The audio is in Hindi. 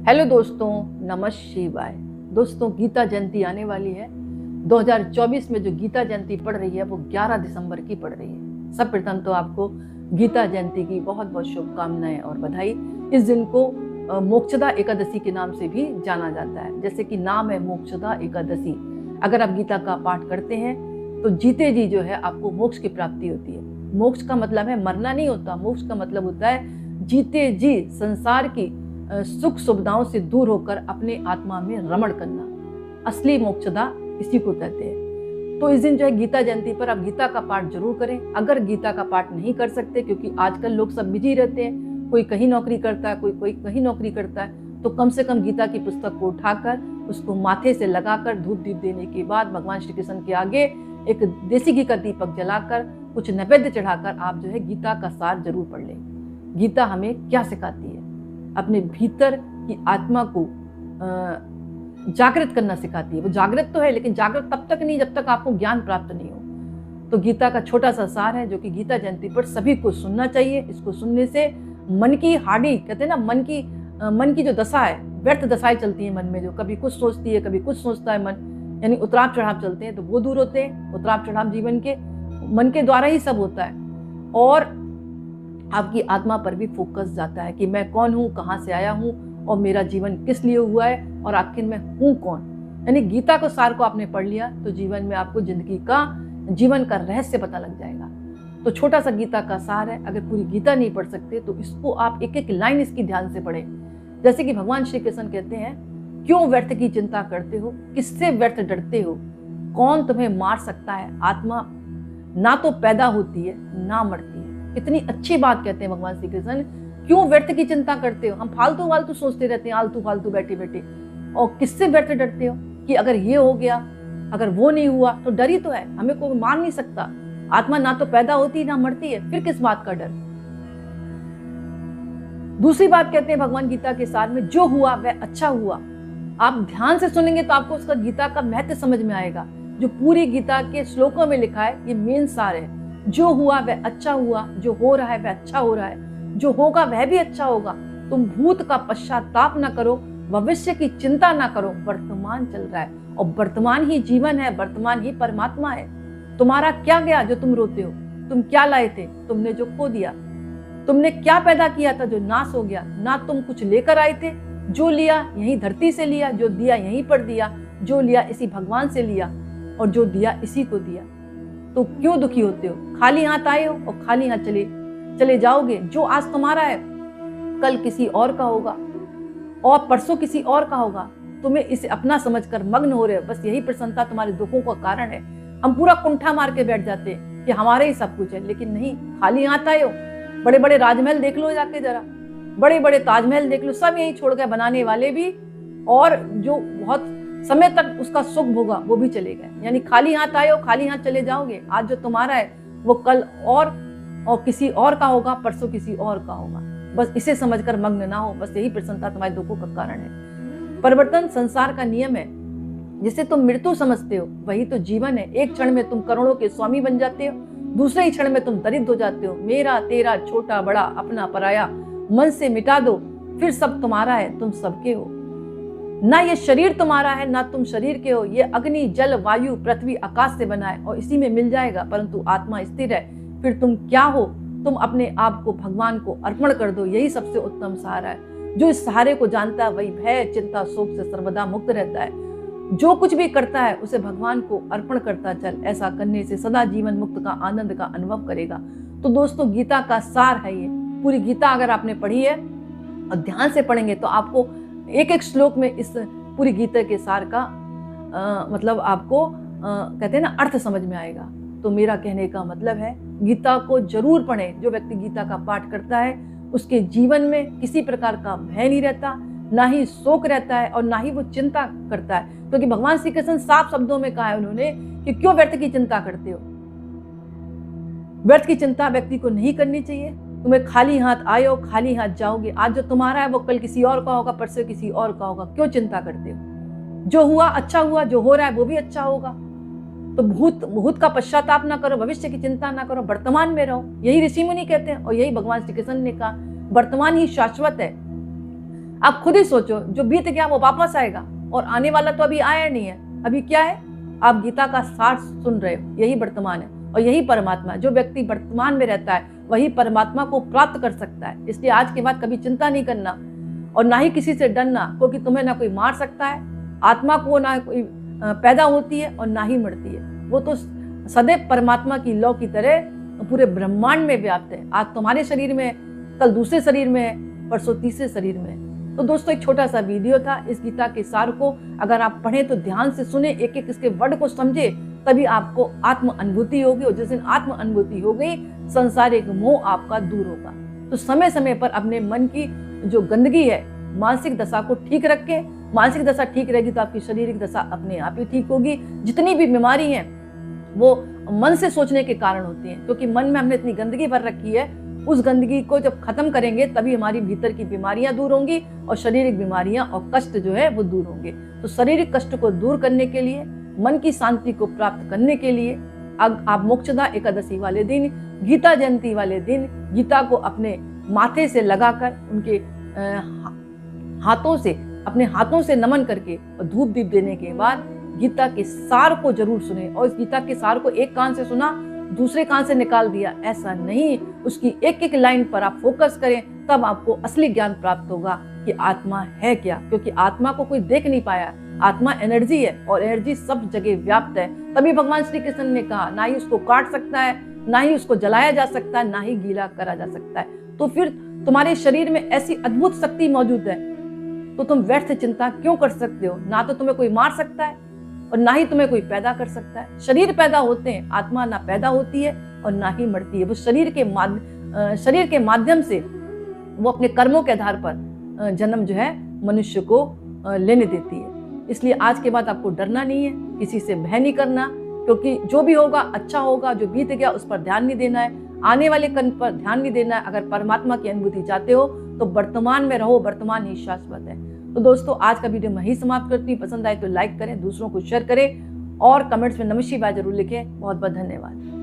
हेलो दोस्तों, नमः शिवाय। दोस्तों, गीता जयंती आने वाली है। 2024 में जो गीता जयंती पड़ रही है वो 11 दिसंबर की पड़ रही है। सब प्रथम तो आपको गीता जयंती की बहुत बहुत शुभकामनाएं और बधाई। इस दिन को मोक्षदा एकादशी के नाम से भी जाना जाता है। जैसे कि नाम है मोक्षदा एकादशी। अगर आप गीता का पाठ करते हैं तो जीते जी जो है आपको मोक्ष की प्राप्ति होती है। मोक्ष का मतलब है मरना नहीं होता। मोक्ष का मतलब होता है जीते जी संसार की सुख सुविधाओं से दूर होकर अपने आत्मा में रमण करना। असली मोक्षदा इसी को कहते हैं। तो इस दिन जो है गीता जयंती पर आप गीता का पाठ जरूर करें। अगर गीता का पाठ नहीं कर सकते, क्योंकि आजकल लोग सब बिजी रहते हैं, कोई कहीं नौकरी करता है, कोई कहीं नौकरी करता है, तो कम से कम गीता की पुस्तक को उठाकर उसको माथे से लगाकर धूप दीप देने के बाद भगवान श्री कृष्ण के आगे एक देसी घी का दीपक जलाकर कुछ नैवेद्य चढ़ाकर आप जो है गीता का सार जरूर पढ़ लें। गीता हमें क्या सिखाती है? अपने भीतर की आत्मा को जागृत करना सिखाती है। वो जागृत तो है, लेकिन जागृत तब तक नहीं जब तक आपको ज्ञान प्राप्त नहीं हो। तो गीता का छोटा सा सार है जो कि गीता जयंती पर सभी को सुनना चाहिए। इसको सुनने से मन की हाड़ी, कहते हैं ना, मन की जो दशा है, व्यर्थ दशाएं चलती है मन में, जो कभी कुछ सोचती है कभी कुछ सोचता है मन, यानी उतराव चढ़ाव चलते हैं, तो वो दूर होते हैं। उतराव चढ़ाव जीवन के मन के द्वारा ही सब होता है। और आपकी आत्मा पर भी फोकस जाता है कि मैं कौन हूँ, कहाँ से आया हूँ और मेरा जीवन किस लिए हुआ है और आखिर में हूँ कौन। यानी गीता को सार को आपने पढ़ लिया तो जीवन में आपको जीवन का रहस्य पता लग जाएगा। तो छोटा सा गीता का सार है। अगर पूरी गीता नहीं पढ़ सकते तो इसको आप एक एक लाइन इसकी ध्यान से पढ़ें। जैसे कि भगवान श्री कृष्ण कहते हैं, क्यों व्यर्थ की चिंता करते हो, किससे व्यर्थ डरते हो, कौन तुम्हें मार सकता है। आत्मा ना तो पैदा होती है ना मरती है। इतनी अच्छी बात कहते हैं भगवान श्री कृष्ण। क्यों व्यर्थ की चिंता करते हो? हम फालतू फालतू सोचते रहते हैं, आलतू फालतू बैठे बैठे। और किससे व्यर्थ डरते हो कि अगर ये हो गया, अगर वो नहीं हुआ, तो डर ही तो है, हमें कोई मार नहीं सकता। आत्मा ना तो पैदा होती ना मरती है, फिर किस बात का डर। दूसरी बात कहते हैं भगवान गीता के सार में, जो हुआ वह अच्छा हुआ। आप ध्यान से सुनेंगे तो आपको उसका गीता का महत्व समझ में आएगा। जो पूरी गीता के श्लोकों में लिखा है, ये मेन सार है। जो हुआ वह अच्छा हुआ, जो हो रहा है वह अच्छा हो रहा है, जो होगा वह भी अच्छा होगा। तुम भूत का पश्चाताप ना करो, भविष्य की चिंता ना करो। वर्तमान चल रहा है और वर्तमान ही जीवन है, वर्तमान ही परमात्मा है। तुम्हारा क्या गया जो तुम रोते हो? तुम क्या लाए थे, तुमने जो खो दिया। तुमने क्या पैदा किया था जो नाश हो गया? ना तुम कुछ लेकर आए थे, जो लिया यही धरती से लिया, जो दिया यहीं पर दिया, जो लिया इसी भगवान से लिया और जो दिया इसी को दिया। तो क्यों दुखी होते हो? खाली हाथ आए हो और खाली हाथ चले जाओगे। जो आज तुम्हारा है कल किसी और का होगा और परसों किसी और का होगा। तुम्हें इसे अपना समझकर मग्न हो रहे हो। बस यही प्रसन्नता तुम्हारे दुखों का कारण है। हम पूरा कुंठा मार के बैठ जाते हैं कि हमारे ही सब कुछ है, लेकिन नहीं, खाली हाथ आए हो। बड़े बड़े राजमहल देख लो जाके, जरा बड़े बड़े ताजमहल देख लो, सब यही छोड़ गए, बनाने वाले भी, और जो बहुत समय तक उसका सुख भोगा वो भी चले गए। यानी खाली हाथ आए हो, खाली हाथ चले जाओगे। आज जो तुम्हारा है वो कल और किसी और का होगा, परसों किसी और का होगा। बस इसे समझकर मग्न ना हो। बस यही प्रसन्नता तुम्हारे दुखों का कारण है। परिवर्तन संसार का नियम है। जिसे तुम मृत्यु समझते हो वही तो जीवन है। एक क्षण में तुम करोड़ों के स्वामी बन जाते हो, दूसरे ही क्षण में तुम दरिद्र हो जाते हो। मेरा तेरा, छोटा बड़ा, अपना पराया मन से मिटा दो, फिर सब तुम्हारा है, तुम सबके हो। ना ये शरीर तुम्हारा है ना तुम शरीर के हो। ये अग्नि जल वायु पृथ्वी आकाश से बना है और इसी में मिल जाएगा, परंतु आत्मा स्थिर है। फिर तुम क्या हो? तुम अपने आप को भगवान को अर्पण कर दो। यही सबसे उत्तम सहारा है। जो इस सहारे को जानता है वही भय चिंता शोक से सर्वदा मुक्त रहता है। जो कुछ भी करता है उसे भगवान को अर्पण करता चल। ऐसा करने से सदा जीवन मुक्त का आनंद का अनुभव करेगा। तो दोस्तों, गीता का सार है ये। पूरी गीता अगर आपने पढ़ी है और ध्यान से पढ़ेंगे तो आपको एक एक श्लोक में इस पूरी गीता के सार का मतलब आपको कहते हैं ना, अर्थ समझ में आएगा। तो मेरा कहने का मतलब है, गीता को जरूर पढ़ें। जो व्यक्ति गीता का पाठ करता है उसके जीवन में किसी प्रकार का भय नहीं रहता, ना ही शोक रहता है और ना ही वो चिंता करता है। क्योंकि भगवान श्री कृष्ण साफ शब्दों में कहा है उन्होंने कि क्यों व्यर्थ की चिंता करते हो। व्यर्थ की चिंता व्यक्ति को नहीं करनी चाहिए। तुम्हें खाली हाथ आए हो, खाली हाथ जाओगे। आज जो तुम्हारा है वो कल किसी और का होगा, परसों किसी और का होगा। क्यों चिंता करते हो? जो हुआ अच्छा हुआ, जो हो रहा है वो भी अच्छा होगा। तो भूत का पश्चाताप ना करो, भविष्य की चिंता ना करो, वर्तमान में रहो। यही ऋषि मुनि कहते हैं और यही भगवान श्री कृष्ण ने कहा। वर्तमान ही शाश्वत है। आप खुद ही सोचो, जो बीत गया वो वापस आएगा और आने वाला तो अभी आया नहीं है। अभी क्या है, आप गीता का सार सुन रहे हो, यही वर्तमान है और यही परमात्मा है। जो व्यक्ति वर्तमान में रहता है वही परमात्मा को प्राप्त कर सकता है। इसलिए आज के बाद कभी चिंता नहीं करना और ना ही किसी से डरना, क्योंकि तुम्हें ना कोई मार सकता है, आत्मा को ना कोई पैदा होती है और ना ही मरती है। वो तो सदैव परमात्मा की लौ की तरह पूरे ब्रह्मांड में व्याप्त है। आज तुम्हारे शरीर में, कल दूसरे शरीर में है, परसों तीसरे शरीर में है। तो दोस्तों, एक छोटा सा वीडियो था। इस गीता के सार को अगर आप पढ़ें तो ध्यान से सुने, एक एक इसके वर्ड को समझे, तभी आपको आत्म अनुभूति होगी और जिस दिन आत्म अनुभूति हो गई, संसारिक मोह आपका दूर होगा। तो समय समय पर अपने मन की जो गंदगी है, मानसिक दशा को ठीक रखें। मानसिक दशा ठीक रहेगी तो आपकी शारीरिक दशा अपने आप ही ठीक होगी। जितनी भी बीमारी है वो मन से सोचने के कारण होती है, क्योंकि मन में हमने इतनी गंदगी भर रखी है। उस गंदगी को जब खत्म करेंगे तभी हमारी भीतर की बीमारियां दूर होंगी और शारीरिक बीमारियां और कष्ट जो है वो दूर होंगे। तो शारीरिक कष्ट को दूर करने के लिए, मन की शांति को प्राप्त करने के लिए आप मोक्षदा एकादशी वाले दिन, गीता जयंती वाले दिन गीता को अपने माथे से लगाकर उनके अपने हाथों से नमन करके और धूप दीप देने के बाद गीता के सार को जरूर सुने। और इस गीता के सार को एक कान से सुना, दूसरे कान से निकाल दिया, ऐसा नहीं। उसकी एक एक लाइन पर आप फोकस करें, तब आपको असली ज्ञान प्राप्त होगा कि आत्मा है क्या। क्योंकि आत्मा को कोई देख नहीं पाया। आत्मा एनर्जी है और एनर्जी सब जगह व्याप्त है। तभी भगवान श्री कृष्ण ने कहा, ना ही उसको काट सकता है, ना ही उसको जलाया जा सकता है, ना ही गीला करा जा सकता है। तो फिर तुम्हारे शरीर में ऐसी अद्भुत शक्ति मौजूद है, तो तुम व्यर्थ चिंता क्यों कर सकते हो। ना तो तुम्हें कोई मार सकता है और ना ही तुम्हें कोई पैदा कर सकता है। शरीर पैदा होते हैं, आत्मा ना पैदा होती है और ना ही मरती है। वो शरीर के माध्यम से वो अपने कर्मों के आधार पर जन्म जो है मनुष्य को लेने देती है। इसलिए आज के बाद आपको डरना नहीं है, किसी से भय नहीं करना, क्योंकि जो भी होगा अच्छा होगा। जो बीत गया उस पर ध्यान नहीं देना है, आने वाले कल पर ध्यान नहीं देना है। अगर परमात्मा की अनुभूति चाहते हो तो वर्तमान में रहो, वर्तमान ही शाश्वत है। तो दोस्तों, आज का वीडियो मैं ही समाप्त करती हूँ। पसंद आए तो लाइक करें, दूसरों को शेयर करें और कमेंट्स में नमः शिवाय जरूर लिखें। बहुत बहुत धन्यवाद।